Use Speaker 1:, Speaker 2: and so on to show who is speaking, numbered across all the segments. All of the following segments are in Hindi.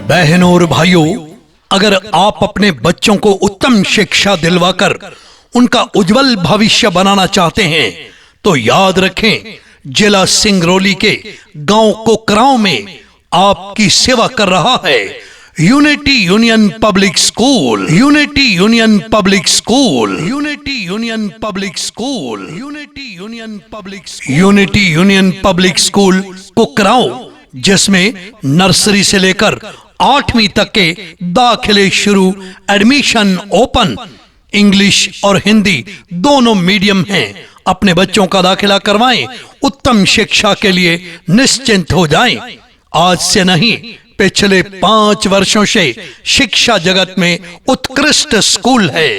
Speaker 1: बहनों और भाइयों, अगर आप अपने बच्चों को उत्तम शिक्षा दिलवाकर उनका उज्जवल भविष्य बनाना चाहते हैं तो याद रखें, जिला सिंगरौली के गांव कोकराव में आपकी सेवा कर रहा है unity union public school. Unity union public school. Unity union public school. Unity union public unity union public school Kokrao, जिसमें नर्सरी से लेकर 8वीं तक के दाखिले शुरू, एडमिशन ओपन, इंग्लिश और हिंदी दोनों मीडियम हैं। अपने बच्चों का दाखिला करवाएं, उत्तम शिक्षा के लिए निश्चिंत हो जाएं। आज से नहीं, पिछले 5 वर्षों से शिक्षा जगत में उत्कृष्ट स्कूल है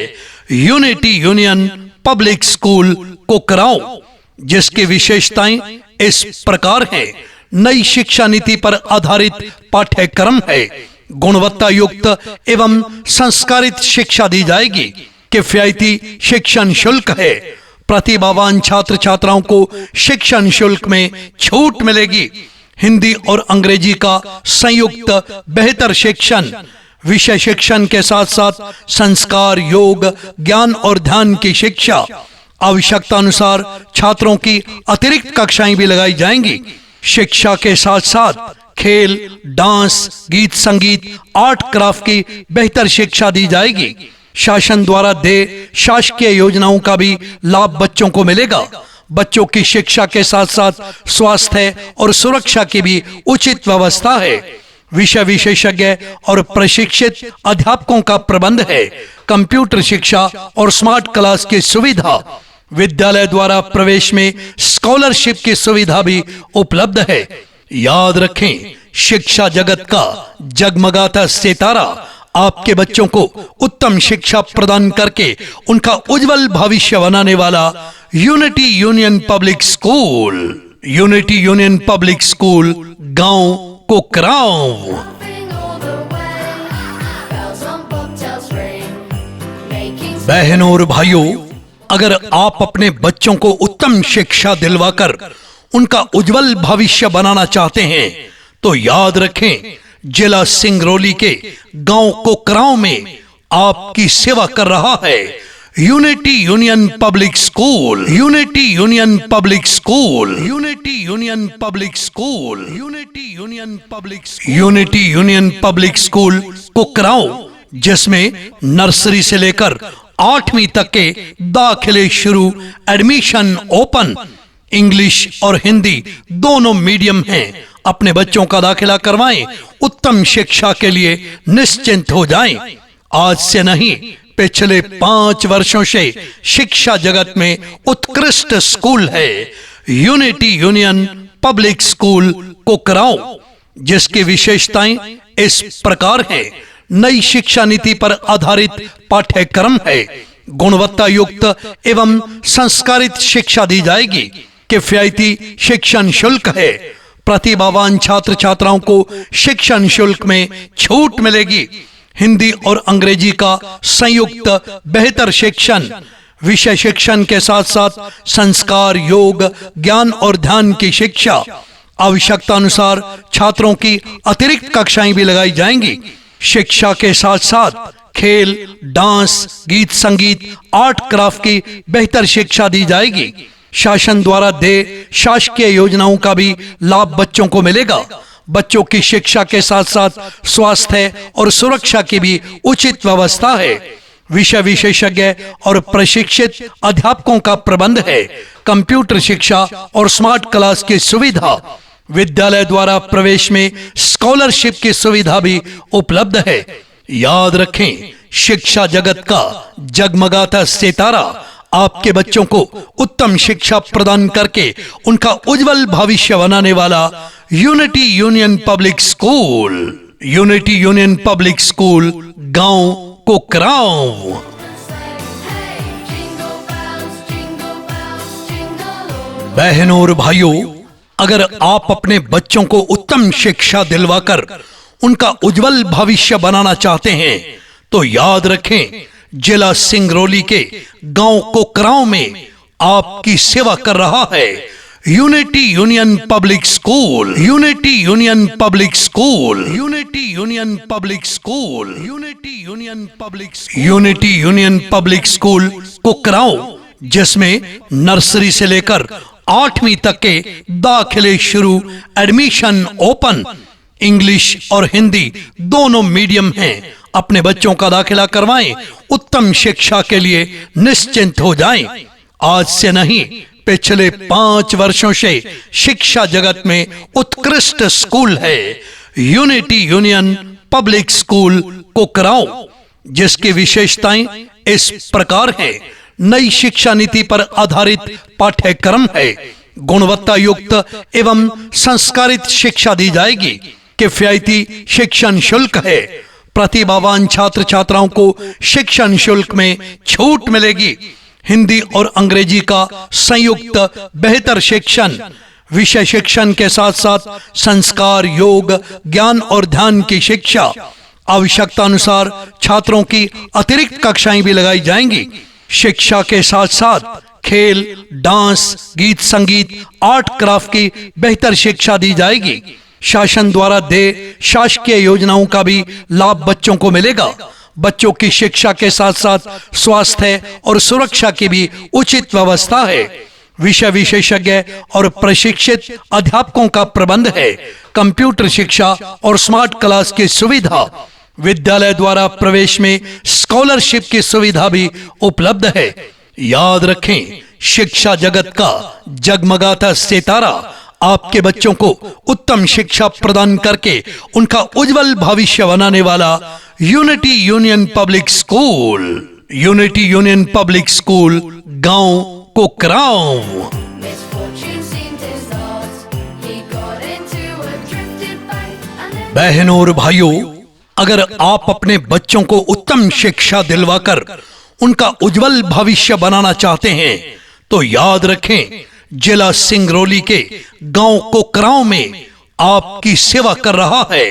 Speaker 1: यूनिटी यूनियन पब्लिक स्कूल कोकराव, जिसकी विशेषताएं इस प्रकार हैं। नई शिक्षा नीति पर आधारित पाठ्यक्रम है, गुणवत्ता युक्त एवं संस्कारित शिक्षा दी जाएगी। किफायती शिक्षण शुल्क है, प्रतिभावान छात्र छात्राओं को शिक्षण शुल्क में छूट मिलेगी। हिंदी और अंग्रेजी का संयुक्त बेहतर शिक्षण, विषय शिक्षण के साथ साथ संस्कार, योग, ज्ञान और ध्यान की शिक्षा। आवश्यकता अनुसार छात्रों की अतिरिक्त कक्षाएं भी लगाई जाएंगी। शिक्षा के साथ साथ खेल, डांस, गीत संगीत, आर्ट क्राफ्ट की बेहतर शिक्षा दी जाएगी। शासन द्वारा दे शासकीय योजनाओं का भी लाभ बच्चों को मिलेगा। बच्चों की शिक्षा के साथ साथ स्वास्थ्य और सुरक्षा की भी उचित व्यवस्था है। विषय विशेषज्ञ और प्रशिक्षित अध्यापकों का प्रबंध है। कंप्यूटर शिक्षा और स्मार्ट क्लास की सुविधा, विद्यालय द्वारा प्रवेश में स्कॉलरशिप की सुविधा भी उपलब्ध है। याद रखें, शिक्षा जगत का जगमगाता सितारा आपके बच्चों को उत्तम शिक्षा प्रदान करके उनका उज्जवल भविष्य बनाने वाला unity union public school. Unity union public school, गांव कोकराव। बहनों और भाइयों, अगर आप अपने बच्चों को उत्तम शिक्षा दिलवाकर उनका उज्जवल भविष्य बनाना चाहते हैं तो याद रखें, जिला सिंगरौली के गांव कोकराव में आपकी सेवा कर रहा है unity union public school. Unity union public school. Unity union public school. Unity union public unity union public school Kokrao, जिसमें नर्सरी से लेकर 8वीं तक के दाखिले शुरू, एडमिशन ओपन, इंग्लिश और हिंदी दोनों मीडियम हैं। अपने बच्चों का दाखिला करवाएं, उत्तम शिक्षा के लिए निश्चिंत हो जाएं। आज से नहीं, पिछले 5 वर्षों से शिक्षा जगत में उत्कृष्ट स्कूल है यूनिटी यूनियन पब्लिक स्कूल कोकराव, जिसकी विशेषताएं इस प्रकार हैं। नई शिक्षा नीति पर आधारित पाठ्यक्रम है, गुणवत्ता युक्त एवं संस्कारित शिक्षा दी जाएगी। किफायती शिक्षण शुल्क है, प्रतिभावान छात्र छात्राओं को शिक्षण शुल्क में छूट मिलेगी। हिंदी और अंग्रेजी का संयुक्त बेहतर शिक्षण, विषय शिक्षण के साथ साथ संस्कार, योग, ज्ञान और ध्यान की शिक्षा। आवश्यकता अनुसार छात्रों की अतिरिक्त कक्षाएं भी लगाई जाएंगी। शिक्षा के साथ साथ खेल, डांस, गीत संगीत, आर्ट क्राफ्ट की बेहतर शिक्षा दी जाएगी। शासन द्वारा दे शासकीय योजनाओं का भी लाभ बच्चों को मिलेगा। बच्चों की शिक्षा के साथ साथ स्वास्थ्य और सुरक्षा की भी उचित व्यवस्था है। विषय विशेषज्ञ और प्रशिक्षित अध्यापकों का प्रबंध है। कंप्यूटर शिक्षा और स्मार्ट क्लास की सुविधा, विद्यालय द्वारा प्रवेश में स्कॉलरशिप की सुविधा भी उपलब्ध है। याद रखें, शिक्षा जगत का जगमगाता सितारा आपके बच्चों को उत्तम शिक्षा प्रदान करके उनका उज्जवल भविष्य बनाने वाला unity union public school. Unity union public school, गांव कोकराव। बहनों और भाइयों, अगर आप अपने बच्चों को उत्तम शिक्षा दिलवाकर उनका उज्जवल भविष्य बनाना चाहते हैं तो याद रखें, जिला सिंगरौली के गांव कोकराव में आपकी सेवा कर रहा है unity union public school, unity union public school, unity union public school, unity union public, unity union public school Kukraon, जिसमें नर्सरी से लेकर 8वीं तक के दाखिले शुरू, एडमिशन ओपन, इंग्लिश और हिंदी दोनों मीडियम हैं। अपने बच्चों का दाखिला करवाएं, उत्तम शिक्षा के लिए निश्चिंत हो जाएं। आज से नहीं, पिछले 5 वर्षों से शिक्षा जगत में उत्कृष्ट स्कूल है यूनिटी यूनियन पब्लिक स्कूल कुकराओं, जिसकी विशेषताएं इस प्रकार हैं। नई शिक्षा नीति पर आधारित पाठ्यक्रम है। गुणवत्ता युक्त एवं संस्कारित शिक्षा दी जाएगी। किफायती शिक्षण शुल्क है। प्रतिभावान छात्र छात्राओं को शिक्षण शुल्क में छूट मिलेगी। हिंदी और अंग्रेजी का संयुक्त बेहतर शिक्षण, विषय शिक्षण के साथ साथ संस्कार, योग, ज्ञान और ध्यान की शिक्षा। आवश्यकता अनुसार छात्रों की अतिरिक्त कक्षाएं भी लगाई जाएंगी। शिक्षा के साथ साथ खेल, डांस, गीत संगीत, आर्ट क्राफ्ट की बेहतर शिक्षा दी जाएगी। शासन द्वारा दे शासकीय योजनाओं का भी लाभ बच्चों को मिलेगा। बच्चों की शिक्षा के साथ साथ स्वास्थ्य और सुरक्षा की भी उचित व्यवस्था है। विषय विशेषज्ञ और प्रशिक्षित अध्यापकों का प्रबंध है। कंप्यूटर शिक्षा और स्मार्ट क्लास की सुविधा। विद्यालय द्वारा प्रवेश में स्कॉलरशिप की सुविधा भी उपलब्ध है। याद रखें, शिक्षा जगत का जगमगाता सितारा आपके बच्चों को उत्तम शिक्षा प्रदान करके उनका उज्जवल भविष्य बनाने वाला unity union public school, unity union public school, गांव कुकराओं। बहनों और भाइयों, अगर आप अपने बच्चों को उत्तम शिक्षा दिलवाकर उनका उज्जवल भविष्य बनाना चाहते हैं तो याद रखें, जिला सिंगरौली के गांव कुकराओं में आपकी सेवा कर रहा है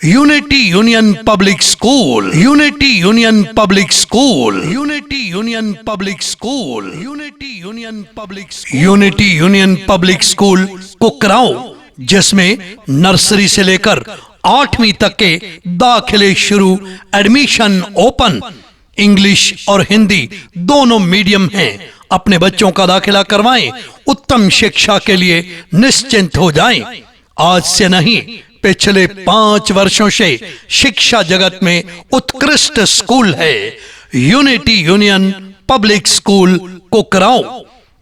Speaker 1: unity union public school, unity union public school, unity union public school, unity union public, unity union public school Kukraon, जिसमें नर्सरी से लेकर 8वीं तक के दाखिले शुरू, एडमिशन ओपन, इंग्लिश और हिंदी दोनों मीडियम हैं। अपने बच्चों का दाखिला करवाएं, उत्तम शिक्षा के लिए निश्चिंत हो जाएं। आज से नहीं, पिछले 5 वर्षों से शिक्षा जगत में उत्कृष्ट स्कूल है यूनिटी यूनियन पब्लिक स्कूल कुकराओं,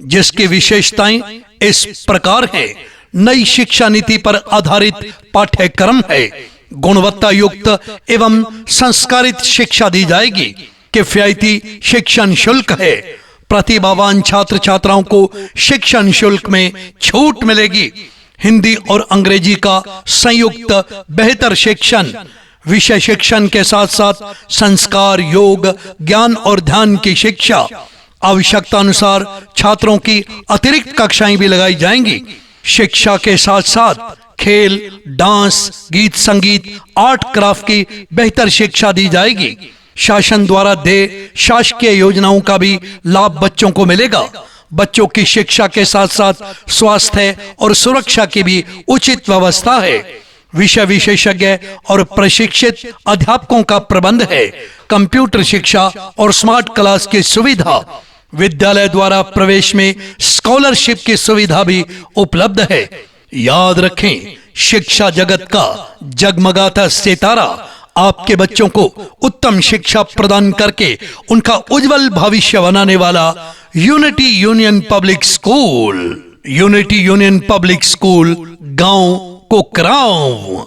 Speaker 1: जिसकी विशेषताएं इस प्रकार हैं। नई शिक्षा नीति पर आधारित पाठ्यक्रम है। गुणवत्ता युक्त एवं संस्कारित शिक्षा दी जाएगी। किफायती शिक्षण शुल्क है। प्रतिभावान छात्र छात्राओं को शिक्षण शुल्क में छूट मिलेगी। हिंदी और अंग्रेजी का संयुक्त बेहतर शिक्षण, विषय शिक्षण के साथ साथ संस्कार, योग, ज्ञान और ध्यान की शिक्षा। आवश्यकता अनुसार छात्रों की अतिरिक्त कक्षाएं भी लगाई जाएंगी। शिक्षा के साथ साथ खेल, डांस, गीत संगीत, आर्ट क्राफ्ट की बेहतर शिक्षा दी जाएगी। शासन द्वारा दे शासकीय योजनाओं का भी लाभ बच्चों को मिलेगा। बच्चों की शिक्षा के साथ साथ स्वास्थ्य और सुरक्षा की भी उचित व्यवस्था है। विषय विशेषज्ञ और प्रशिक्षित अध्यापकों का प्रबंध है। कंप्यूटर शिक्षा और स्मार्ट क्लास की सुविधा। विद्यालय द्वारा प्रवेश में स्कॉलरशिप की सुविधा भी उपलब्ध है। याद रखें, शिक्षा जगत का जगमगाता सितारा आपके बच्चों को उत्तम शिक्षा प्रदान करके उनका उज्जवल भविष्य बनाने वाला unity union public school, unity union public school, गांव कुकराओं।